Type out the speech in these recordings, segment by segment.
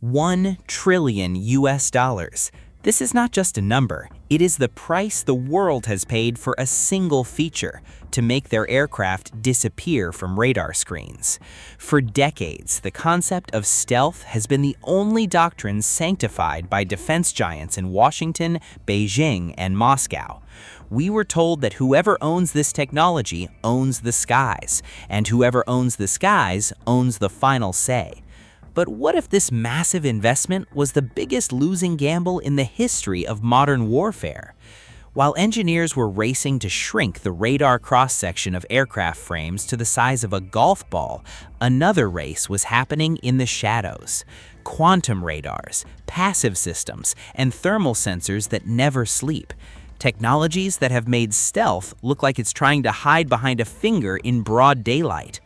$1 trillion US. This is not just a number, it is the price the world has paid for a single feature to make their aircraft disappear from radar screens. For decades, the concept of stealth has been the only doctrine sanctified by defense giants in Washington, Beijing, and Moscow. We were told that whoever owns this technology owns the skies, and whoever owns the skies owns the final say. But what if this massive investment was the biggest losing gamble in the history of modern warfare? While engineers were racing to shrink the radar cross-section of aircraft frames to the size of a golf ball, another race was happening in the shadows. Quantum radars, passive systems, and thermal sensors that never sleep. Technologies that have made stealth look like it's trying to hide behind a finger in broad daylight.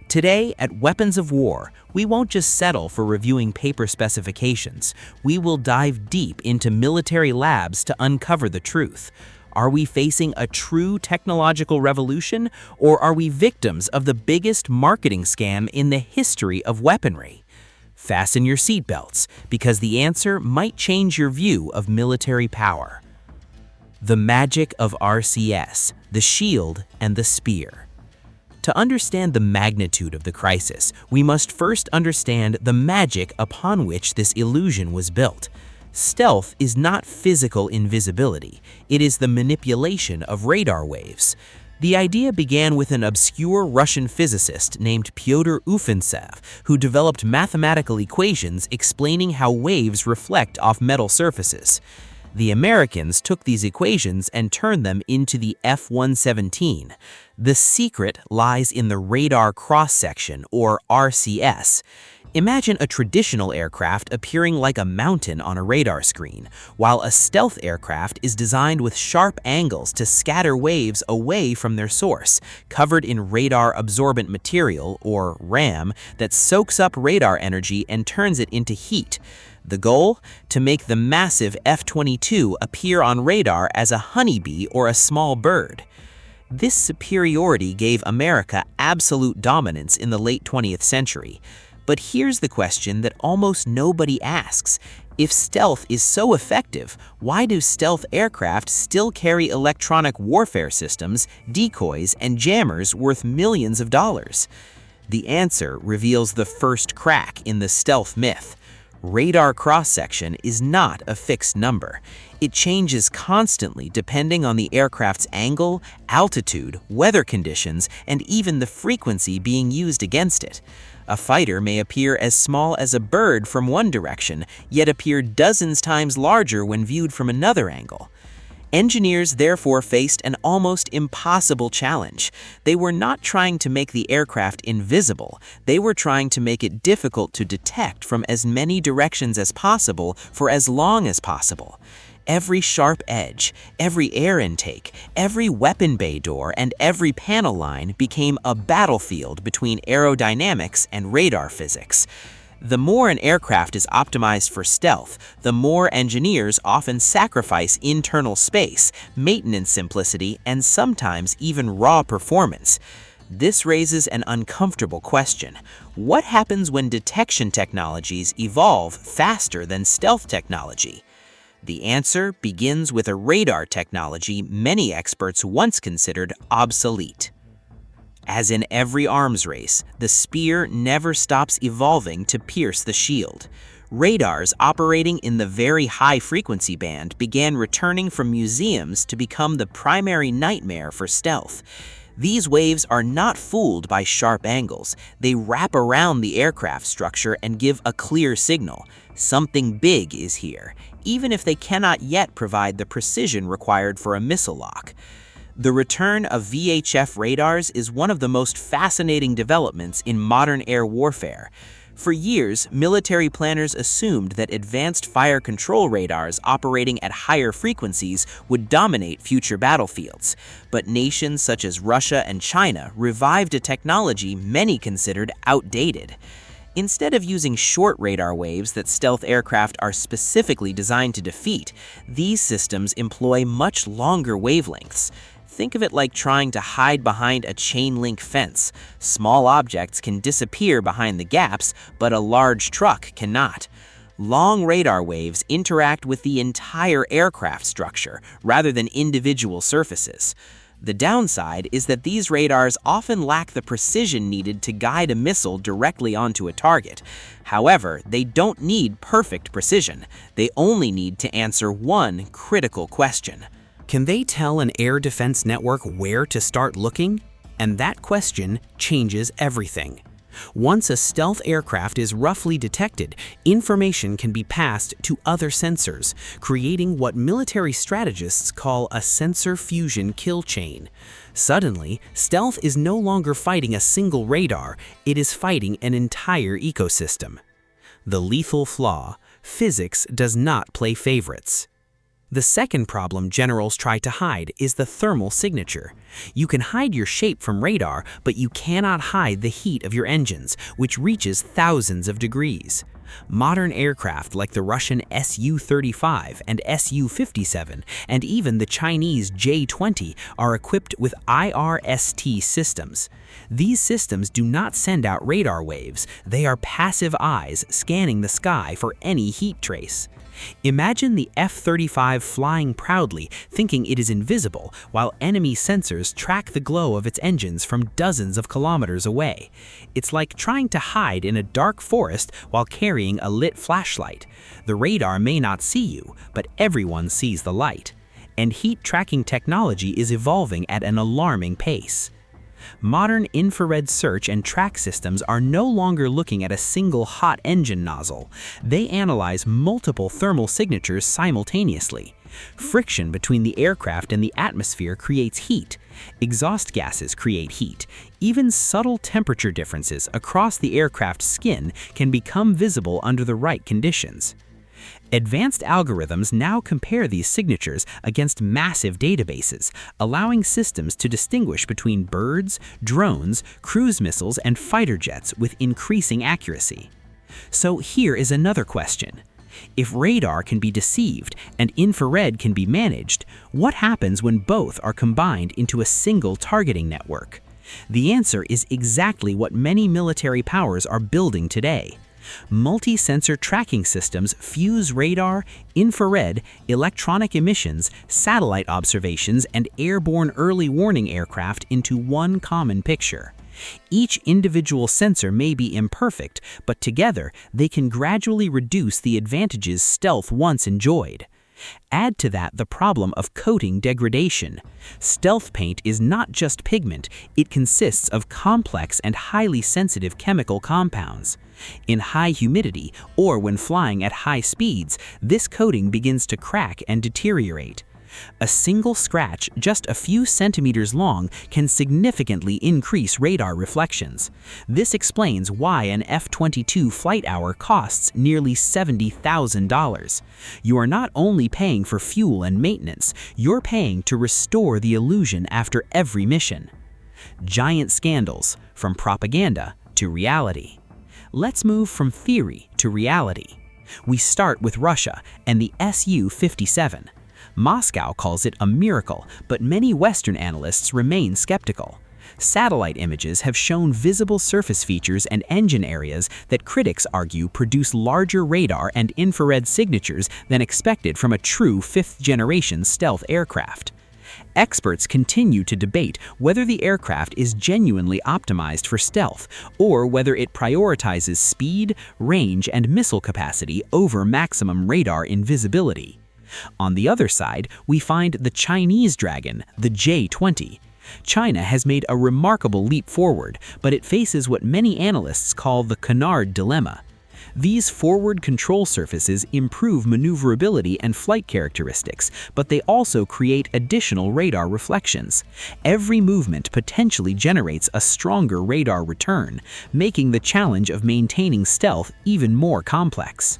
Today, at Weapons of War, we won't just settle for reviewing paper specifications. We will dive deep into military labs to uncover the truth. Are we facing a true technological revolution, or are we victims of the biggest marketing scam in the history of weaponry? Fasten your seatbelts, because the answer might change your view of military power. The magic of RCS, the shield and the spear. To understand the magnitude of the crisis, we must first understand the magic upon which this illusion was built. Stealth is not physical invisibility, it is the manipulation of radar waves. The idea began with an obscure Russian physicist named Pyotr Ufantsev, who developed mathematical equations explaining how waves reflect off metal surfaces. The Americans took these equations and turned them into the F-117. The secret lies in the radar cross-section, or RCS. Imagine a traditional aircraft appearing like a mountain on a radar screen, while a stealth aircraft is designed with sharp angles to scatter waves away from their source, covered in radar-absorbent material, or RAM, that soaks up radar energy and turns it into heat. The goal? To make the massive F-22 appear on radar as a honeybee or a small bird. This superiority gave America absolute dominance in the late 20th century. But here's the question that almost nobody asks. If stealth is so effective, why do stealth aircraft still carry electronic warfare systems, decoys, and jammers worth millions of dollars? The answer reveals the first crack in the stealth myth. Radar cross-section is not a fixed number. It changes constantly depending on the aircraft's angle, altitude, weather conditions, and even the frequency being used against it. A fighter may appear as small as a bird from one direction, yet appear dozens times larger when viewed from another angle. Engineers therefore faced an almost impossible challenge. They were not trying to make the aircraft invisible, they were trying to make it difficult to detect from as many directions as possible for as long as possible. Every sharp edge, every air intake, every weapon bay door, and every panel line became a battlefield between aerodynamics and radar physics. The more an aircraft is optimized for stealth, the more engineers often sacrifice internal space, maintenance simplicity, and sometimes even raw performance. This raises an uncomfortable question. What happens when detection technologies evolve faster than stealth technology? The answer begins with a radar technology many experts once considered obsolete. As in every arms race, the spear never stops evolving to pierce the shield. Radars operating in the very high frequency band began returning from museums to become the primary nightmare for stealth. These waves are not fooled by sharp angles. They wrap around the aircraft structure and give a clear signal. Something big is here, even if they cannot yet provide the precision required for a missile lock. The return of VHF radars is one of the most fascinating developments in modern air warfare. For years, military planners assumed that advanced fire control radars operating at higher frequencies would dominate future battlefields. But nations such as Russia and China revived a technology many considered outdated. Instead of using short radar waves that stealth aircraft are specifically designed to defeat, these systems employ much longer wavelengths. Think of it like trying to hide behind a chain-link fence. Small objects can disappear behind the gaps, but a large truck cannot. Long radar waves interact with the entire aircraft structure rather than individual surfaces. The downside is that these radars often lack the precision needed to guide a missile directly onto a target. However, they don't need perfect precision. They only need to answer one critical question. Can they tell an air defense network where to start looking? And that question changes everything. Once a stealth aircraft is roughly detected, information can be passed to other sensors, creating what military strategists call a sensor fusion kill chain. Suddenly, stealth is no longer fighting a single radar, it is fighting an entire ecosystem. The lethal flaw: physics does not play favorites. The second problem generals try to hide is the thermal signature. You can hide your shape from radar, but you cannot hide the heat of your engines, which reaches thousands of degrees. Modern aircraft like the Russian Su-35 and Su-57 and even the Chinese J-20 are equipped with IRST systems. These systems do not send out radar waves, they are passive eyes scanning the sky for any heat trace. Imagine the F-35 flying proudly, thinking it is invisible, while enemy sensors track the glow of its engines from dozens of kilometers away. It's like trying to hide in a dark forest while carrying a lit flashlight. The radar may not see you, but everyone sees the light. And heat tracking technology is evolving at an alarming pace. Modern infrared search and track systems are no longer looking at a single hot engine nozzle. They analyze multiple thermal signatures simultaneously. Friction between the aircraft and the atmosphere creates heat. Exhaust gases create heat. Even subtle temperature differences across the aircraft's skin can become visible under the right conditions. Advanced algorithms now compare these signatures against massive databases, allowing systems to distinguish between birds, drones, cruise missiles, and fighter jets with increasing accuracy. So here is another question. If radar can be deceived and infrared can be managed, what happens when both are combined into a single targeting network? The answer is exactly what many military powers are building today. Multi-sensor tracking systems fuse radar, infrared, electronic emissions, satellite observations, and airborne early warning aircraft into one common picture. Each individual sensor may be imperfect, but together they can gradually reduce the advantages stealth once enjoyed. Add to that the problem of coating degradation. Stealth paint is not just pigment, it consists of complex and highly sensitive chemical compounds. In high humidity, or when flying at high speeds, this coating begins to crack and deteriorate. A single scratch, just a few centimeters long, can significantly increase radar reflections. This explains why an F-22 flight hour costs nearly $70,000. You are not only paying for fuel and maintenance, you're paying to restore the illusion after every mission. Giant scandals, from propaganda to reality. Let's move from theory to reality. We start with Russia and the Su-57. Moscow calls it a miracle, but many Western analysts remain skeptical. Satellite images have shown visible surface features and engine areas that critics argue produce larger radar and infrared signatures than expected from a true fifth-generation stealth aircraft. Experts continue to debate whether the aircraft is genuinely optimized for stealth or whether it prioritizes speed, range, and missile capacity over maximum radar invisibility. On the other side, we find the Chinese Dragon, the J-20. China has made a remarkable leap forward, but it faces what many analysts call the Canard dilemma. These forward control surfaces improve maneuverability and flight characteristics, but they also create additional radar reflections. Every movement potentially generates a stronger radar return, making the challenge of maintaining stealth even more complex.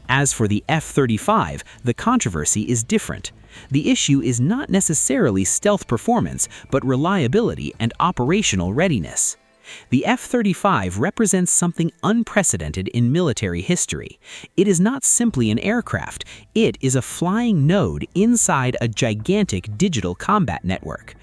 As for the F-35, the controversy is different. The issue is not necessarily stealth performance, but reliability and operational readiness. The F-35 represents something unprecedented in military history. It is not simply an aircraft, it is a flying node inside a gigantic digital combat network.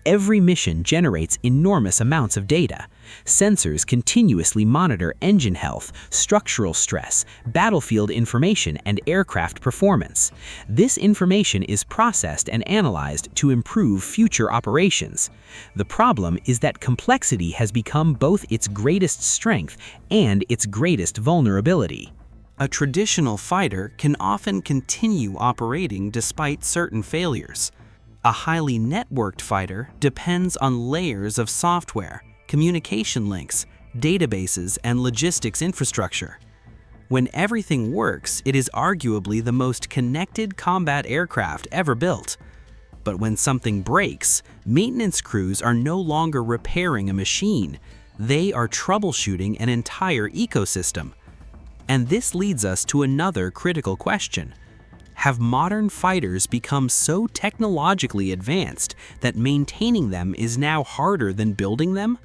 Every mission generates enormous amounts of data. Sensors continuously monitor engine health, structural stress, battlefield information, and aircraft performance. This information is processed and analyzed to improve future operations. The problem is that complexity has become both its greatest strength and its greatest vulnerability. A traditional fighter can often continue operating despite certain failures. A highly networked fighter depends on layers of software, communication links, databases, and logistics infrastructure. When everything works, it is arguably the most connected combat aircraft ever built. But when something breaks, maintenance crews are no longer repairing a machine. They are troubleshooting an entire ecosystem. And this leads us to another critical question. Have modern fighters become so technologically advanced that maintaining them is now harder than building them?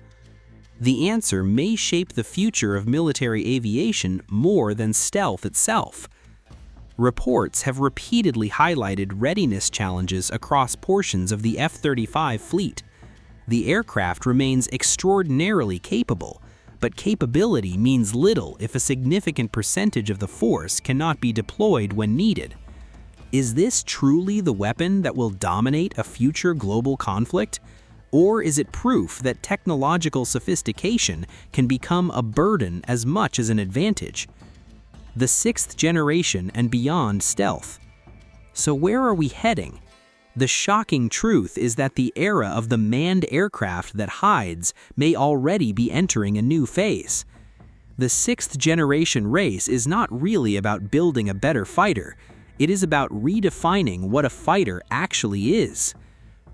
The answer may shape the future of military aviation more than stealth itself. Reports have repeatedly highlighted readiness challenges across portions of the F-35 fleet. The aircraft remains extraordinarily capable, but capability means little if a significant percentage of the force cannot be deployed when needed. Is this truly the weapon that will dominate a future global conflict? Or is it proof that technological sophistication can become a burden as much as an advantage? The 6th generation and beyond stealth. So where are we heading? The shocking truth is that the era of the manned aircraft that hides may already be entering a new phase. The 6th generation race is not really about building a better fighter. It is about redefining what a fighter actually is.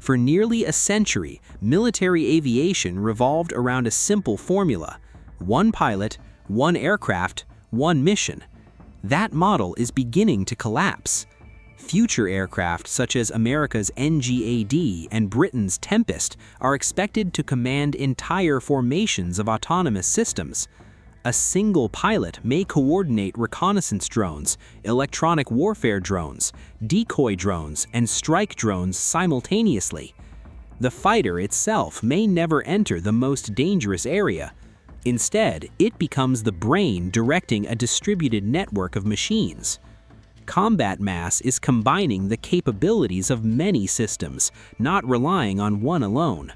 For nearly a century, military aviation revolved around a simple formula: one pilot, one aircraft, one mission. That model is beginning to collapse. Future aircraft such as America's NGAD and Britain's Tempest are expected to command entire formations of autonomous systems. A single pilot may coordinate reconnaissance drones, electronic warfare drones, decoy drones, and strike drones simultaneously. The fighter itself may never enter the most dangerous area. Instead, it becomes the brain directing a distributed network of machines. Combat mass is combining the capabilities of many systems, not relying on one alone.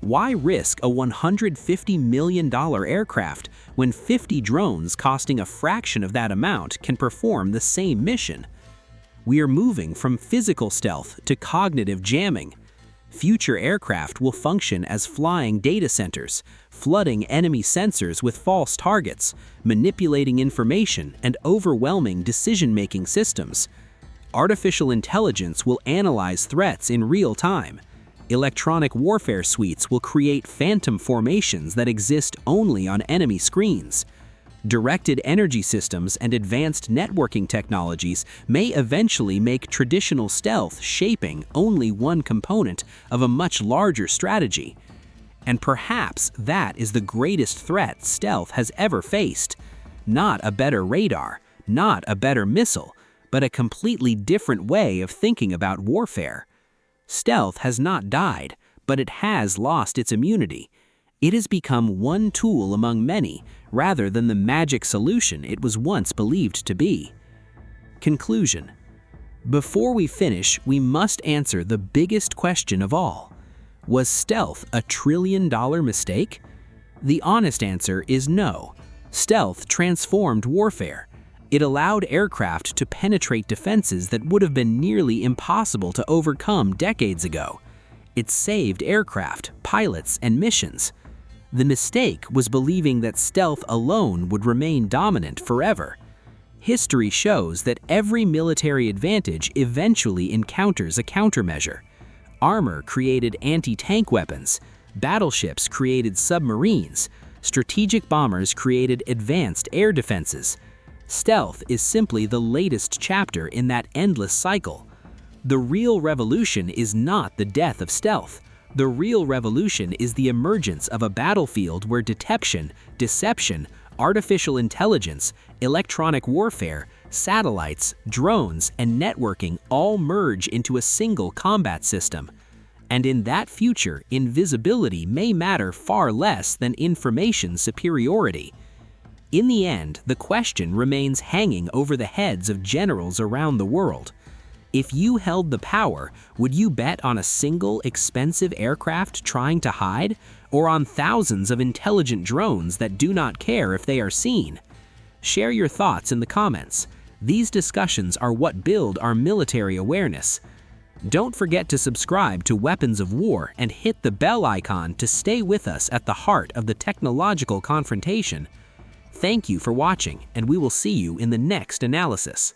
Why risk a $150 million aircraft when 50 drones costing a fraction of that amount can perform the same mission? We are moving from physical stealth to cognitive jamming. Future aircraft will function as flying data centers, flooding enemy sensors with false targets, manipulating information, and overwhelming decision-making systems. Artificial intelligence will analyze threats in real time. Electronic warfare suites will create phantom formations that exist only on enemy screens. Directed energy systems and advanced networking technologies may eventually make traditional stealth shaping only one component of a much larger strategy. And perhaps that is the greatest threat stealth has ever faced. Not a better radar, not a better missile, but a completely different way of thinking about warfare. Stealth has not died, but it has lost its immunity. It has become one tool among many, rather than the magic solution it was once believed to be. Conclusion. Before we finish, we must answer the biggest question of all. Was stealth a trillion-dollar mistake? The honest answer is no. Stealth transformed warfare. It allowed aircraft to penetrate defenses that would have been nearly impossible to overcome decades ago. It saved aircraft, pilots, and missions. The mistake was believing that stealth alone would remain dominant forever. History shows that every military advantage eventually encounters a countermeasure. Armor created anti-tank weapons, battleships created submarines, strategic bombers created advanced air defenses. Stealth is simply the latest chapter in that endless cycle. The real revolution is not the death of stealth. The real revolution is the emergence of a battlefield where detection, deception, artificial intelligence, electronic warfare, satellites, drones, and networking all merge into a single combat system. And in that future, invisibility may matter far less than information superiority. In the end, the question remains hanging over the heads of generals around the world. If you held the power, would you bet on a single expensive aircraft trying to hide, or on thousands of intelligent drones that do not care if they are seen? Share your thoughts in the comments. These discussions are what build our military awareness. Don't forget to subscribe to Weapons of War and hit the bell icon to stay with us at the heart of the technological confrontation. Thank you for watching, and we will see you in the next analysis.